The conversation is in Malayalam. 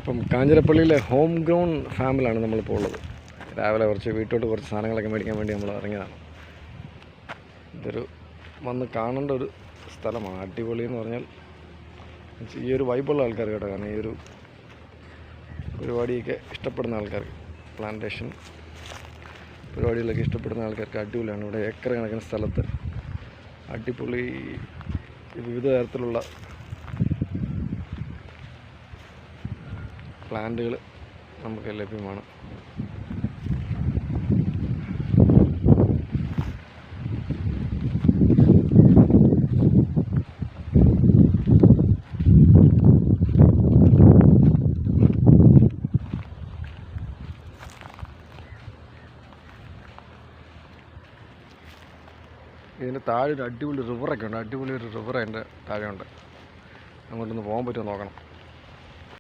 ഇപ്പം കാഞ്ഞിരപ്പള്ളിയിലെ ഹോം ഗ്രൗണ്ട് ഫാമിലാണ് നമ്മളിപ്പോൾ ഉള്ളത്. രാവിലെ വീട്ടോട്ട് കുറച്ച് സാധനങ്ങളൊക്കെ മേടിക്കാൻ വേണ്ടി നമ്മൾ ഇറങ്ങിയതാണ്. ഇതൊരു വന്ന് കാണേണ്ട ഒരു സ്ഥലമാണ്. അടിപൊളി എന്ന് പറഞ്ഞാൽ ഈ ഒരു വൈബുള്ള ആൾക്കാർ കേട്ടോ. കാരണം ഈ ഒരു പരിപാടിയൊക്കെ ഇഷ്ടപ്പെടുന്ന ആൾക്കാർക്ക്, പ്ലാന്റേഷൻ പരിപാടികളൊക്കെ ഇഷ്ടപ്പെടുന്ന ആൾക്കാർക്ക് അടിപൊളിയാണ്. ഇവിടെ ഏക്കർ കണക്കിന് സ്ഥലത്ത് അടിപൊളി വിവിധ തരത്തിലുള്ള പ്ലാന്റുകൾ നമുക്ക് ലഭ്യമാണ്. ഇതിൻ്റെ താഴെ ഒരു അടിപൊളി റിവറൊക്കെ ഉണ്ട്. അടിപൊളി ഒരു റിവർ അതിൻ്റെ താഴെ ഉണ്ട്. അങ്ങോട്ടൊന്ന് പോകാൻ പറ്റുമോ നോക്കണം.